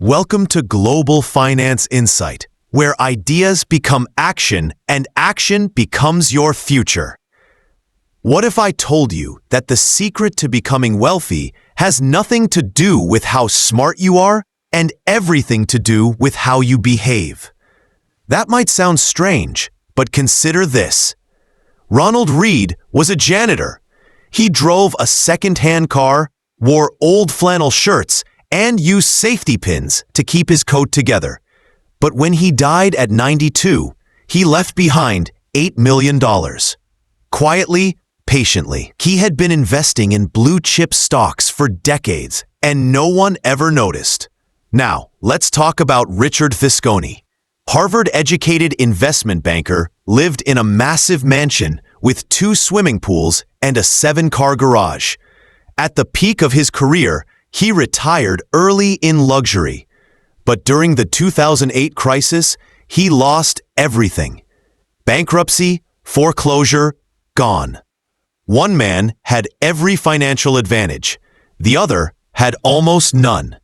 Welcome to Global Finance Insight, where ideas become action and action becomes your future. What if I told you that the secret to becoming wealthy has nothing to do with how smart you are and everything to do with how you behave? That might sound strange, but consider this. Ronald Read was a janitor. He drove a second-hand car, wore old flannel shirts, and used safety pins to keep his coat together. But when he died at 92, he left behind $8 million. Quietly, patiently, he had been investing in blue-chip stocks for decades, and no one ever noticed. Now, let's talk about Richard Visconti. Harvard-educated investment banker lived in a massive mansion with 2 swimming pools and a 7-car garage. At the peak of his career, he retired early in luxury. But during the 2008 crisis, he lost everything. Bankruptcy, foreclosure, gone. One man had every financial advantage. The other had almost none.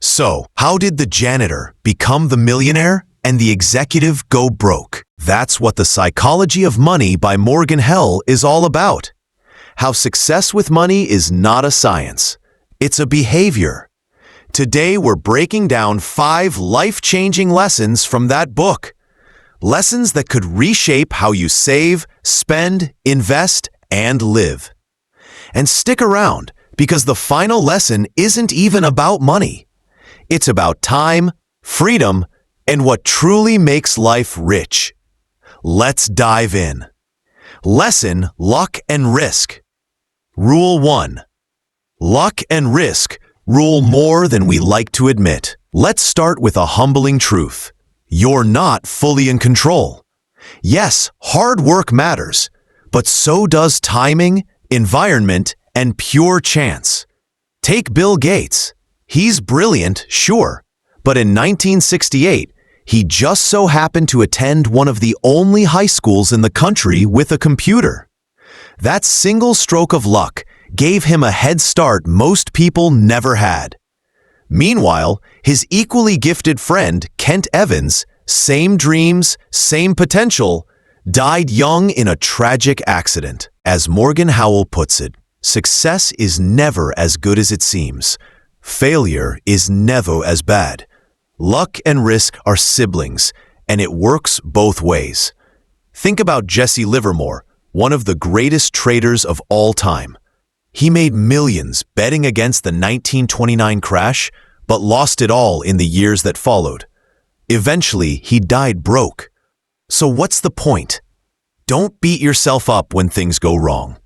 So, how did the janitor become the millionaire and the executive go broke? That's what The Psychology of Money by Morgan Housel is all about. How success with money is not a science. It's a behavior. Today, we're breaking down 5 life-changing lessons from that book. Lessons that could reshape how you save, spend, invest, and live. And stick around, because the final lesson isn't even about money. It's about time, freedom, and what truly makes life rich. Let's dive in. Lesson, Luck and Risk. Rule 1. Luck and risk rule more than we like to admit. Let's start with a humbling truth. You're not fully in control. Yes, hard work matters, but so does timing, environment, and pure chance. Take Bill Gates. He's brilliant, sure, but in 1968, he just so happened to attend one of the only high schools in the country with a computer. That single stroke of luck gave him a head start most people never had. Meanwhile, his equally gifted friend, Kent Evans, same dreams, same potential, died young in a tragic accident. As Morgan Housel puts it, success is never as good as it seems. Failure is never as bad. Luck and risk are siblings, and it works both ways. Think about Jesse Livermore, one of the greatest traders of all time. He made millions betting against the 1929 crash, but lost it all in the years that followed. Eventually, he died broke. So what's the point? Don't beat yourself up when things go wrong.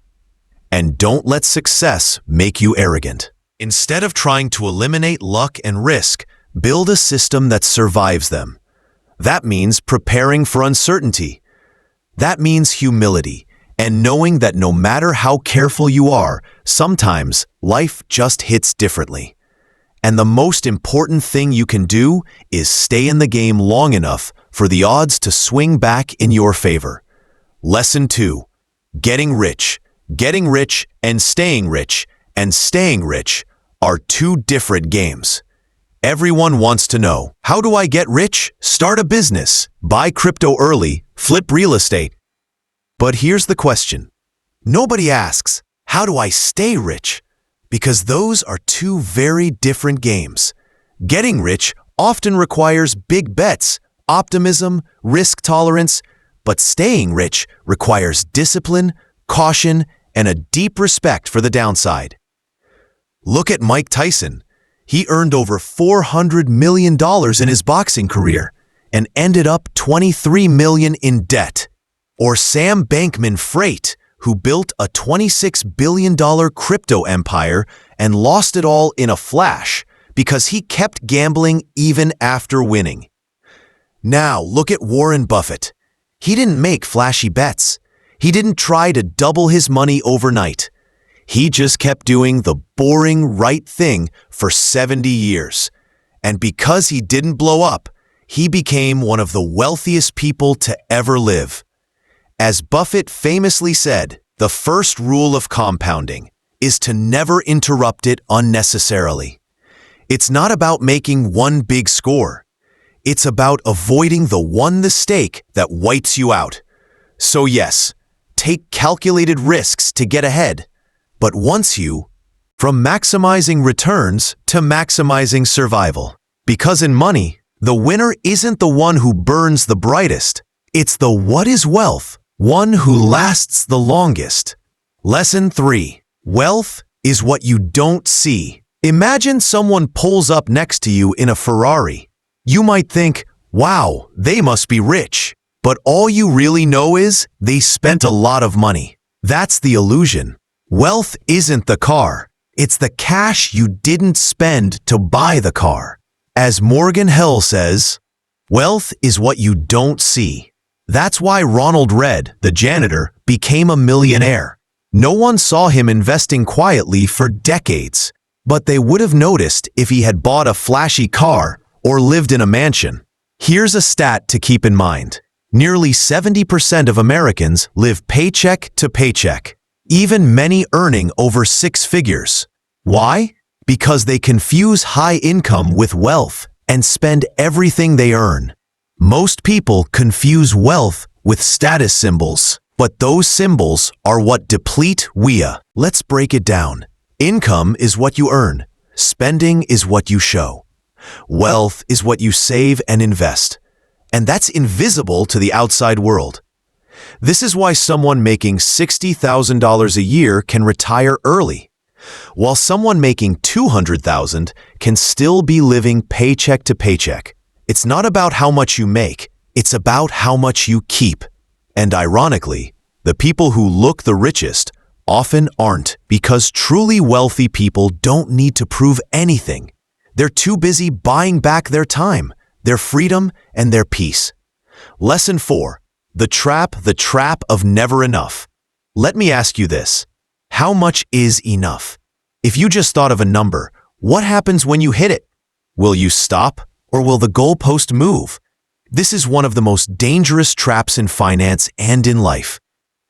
And don't let success make you arrogant. Instead of trying to eliminate luck and risk, build a system that survives them. That means preparing for uncertainty. That means humility, and knowing that no matter how careful you are, sometimes life just hits differently. And the most important thing you can do is stay in the game long enough for the odds to swing back in your favor. Lesson 2. Getting rich. Getting rich and staying rich are 2 different games. Everyone wants to know, how do I get rich? Start a business, buy crypto early, flip real estate. But here's the question. Nobody asks, how do I stay rich? Because those are 2 very different games. Getting rich often requires big bets, optimism, risk tolerance, but staying rich requires discipline, caution, and a deep respect for the downside. Look at Mike Tyson. He earned over $400 million in his boxing career and ended up $23 million in debt. Or Sam Bankman-Fried, who built a $26 billion crypto empire and lost it all in a flash because he kept gambling even after winning. Now look at Warren Buffett. He didn't make flashy bets. He didn't try to double his money overnight. He just kept doing the boring right thing for 70 years. And because he didn't blow up, he became one of the wealthiest people to ever live. As Buffett famously said, the first rule of compounding is to never interrupt it unnecessarily. It's not about making one big score. It's about avoiding the one mistake that wipes you out. So yes, take calculated risks to get ahead. But from maximizing returns to maximizing survival. Because in money, the winner isn't the one who burns the brightest. It's the what is wealth, one who lasts the longest. Lesson 3. Wealth is what you don't see. Imagine someone pulls up next to you in a Ferrari. You might think, wow, they must be rich. But all you really know is they spent a lot of money. That's the illusion. Wealth isn't the car. It's the cash you didn't spend to buy the car. As Morgan Housel says, wealth is what you don't see. That's why Ronald Read, the janitor, became a millionaire. No one saw him investing quietly for decades, but they would have noticed if he had bought a flashy car or lived in a mansion. Here's a stat to keep in mind. Nearly 70% of Americans live paycheck to paycheck, even many earning over 6 figures. Why? Because they confuse high income with wealth and spend everything they earn. Most people confuse wealth with status symbols, but those symbols are what deplete WIA. Let's break it down. Income is what you earn. Spending is what you show. Wealth is what you save and invest. And that's invisible to the outside world. This is why someone making $60,000 a year can retire early, while someone making $200,000 can still be living paycheck to paycheck. It's not about how much you make, it's about how much you keep. And ironically, the people who look the richest often aren't, because truly wealthy people don't need to prove anything. They're too busy buying back their time, their freedom, and their peace. Lesson 4. The trap of never enough. Let me ask you this. How much is enough? If you just thought of a number, what happens when you hit it? Will you stop, or will the goalpost move? This is one of the most dangerous traps in finance and in life.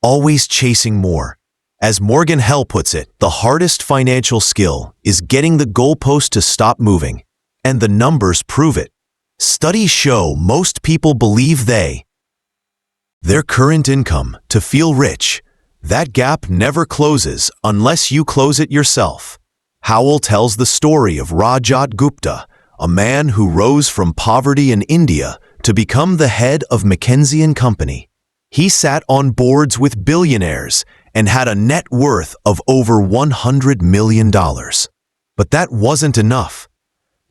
Always chasing more. As Morgan Housel puts it, the hardest financial skill is getting the goalpost to stop moving, and the numbers prove it. Studies show most people believe their current income to feel rich. That gap never closes unless you close it yourself. Housel tells the story of Rajat Gupta, a man who rose from poverty in India to become the head of McKinsey & Company. He sat on boards with billionaires and had a net worth of over $100 million. But that wasn't enough.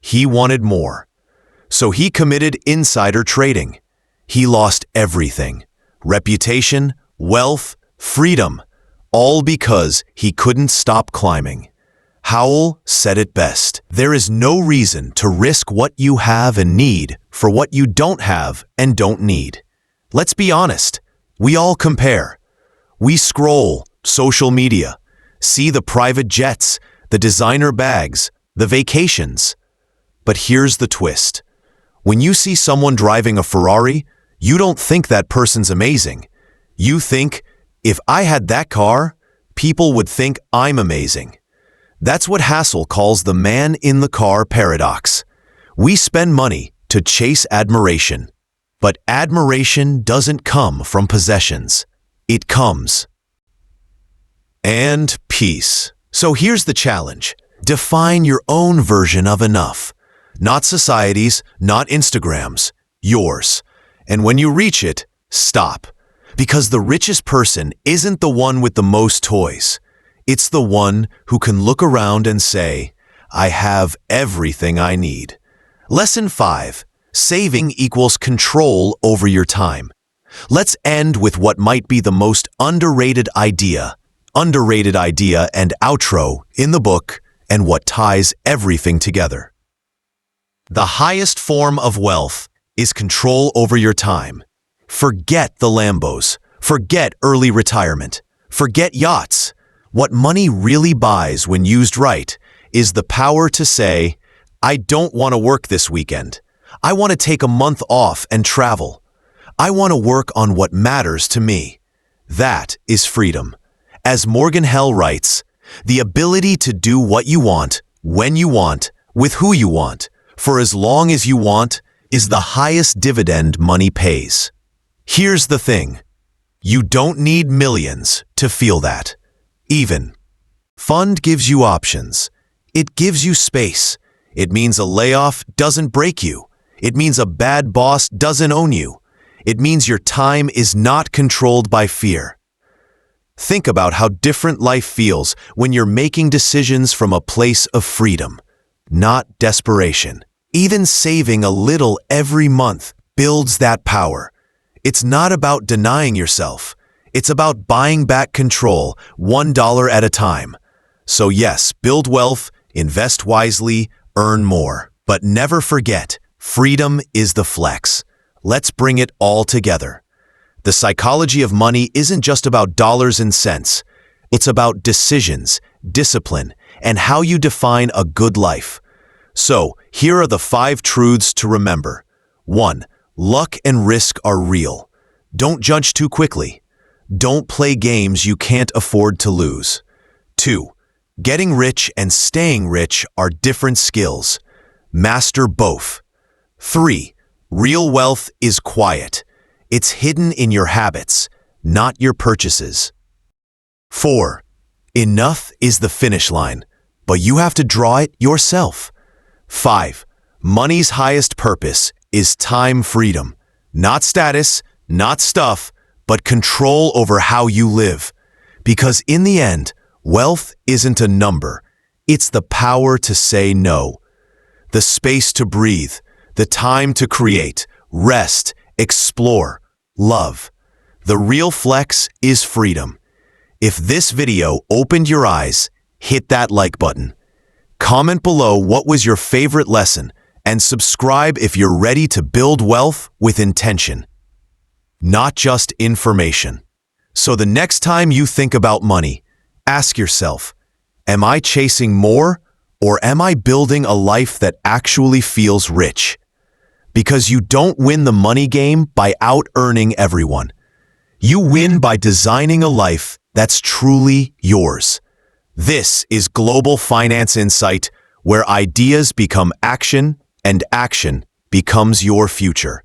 He wanted more. So he committed insider trading. He lost everything: reputation, wealth, freedom, all because he couldn't stop climbing. Housel said it best: there is no reason to risk what you have and need for what you don't have and don't need. Let's be honest, we all compare. We scroll social media, see the private jets, the designer bags, the vacations. But here's the twist. When you see someone driving a Ferrari, you don't think that person's amazing. You think, if I had that car, people would think I'm amazing. That's what Housel calls the man in the car paradox. We spend money to chase admiration, but admiration doesn't come from possessions. It comes. And peace. So here's the challenge. Define your own version of enough. Not society's, not Instagram's, yours. And when you reach it, stop. Because the richest person isn't the one with the most toys. It's the one who can look around and say, I have everything I need. Lesson 5. Saving equals control over your time. Let's end with what might be the most underrated idea and outro in the book, and what ties everything together. The highest form of wealth is control over your time. Forget the Lambos. Forget early retirement. Forget yachts. What money really buys when used right is the power to say, I don't want to work this weekend. I want to take a month off and travel. I want to work on what matters to me. That is freedom. As Morgan Housel writes, the ability to do what you want, when you want, with who you want, for as long as you want, is the highest dividend money pays. Here's the thing. You don't need millions to feel that. Even. Fund gives you options. It gives you space. It means a layoff doesn't break you. It means a bad boss doesn't own you. It means your time is not controlled by fear. Think about how different life feels when you're making decisions from a place of freedom, not desperation. Even saving a little every month builds that power. It's not about denying yourself. It's about buying back control $1 at a time. So yes, build wealth, invest wisely, earn more. But never forget, freedom is the flex. Let's bring it all together. The psychology of money isn't just about dollars and cents. It's about decisions, discipline, and how you define a good life. So, here are the 5 truths to remember. 1. Luck and risk are real. Don't judge too quickly. Don't play games you can't afford to lose. 2. Getting rich and staying rich are different skills. Master both. 3. Real wealth is quiet. It's hidden in your habits, not your purchases. 4. Enough is the finish line, but you have to draw it yourself. 5. Money's highest purpose is time freedom. Not status, not stuff, but control over how you live. Because in the end, wealth isn't a number. It's the power to say no. The space to breathe, the time to create, rest, explore, love. The real flex is freedom. If this video opened your eyes, hit that like button. Comment below what was your favorite lesson, and subscribe if you're ready to build wealth with intention, not just information. So the next time you think about money, ask yourself, am I chasing more, or am I building a life that actually feels rich? Because you don't win the money game by out-earning everyone. You win by designing a life that's truly yours. This is Global Finance Insight, where ideas become action and action becomes your future.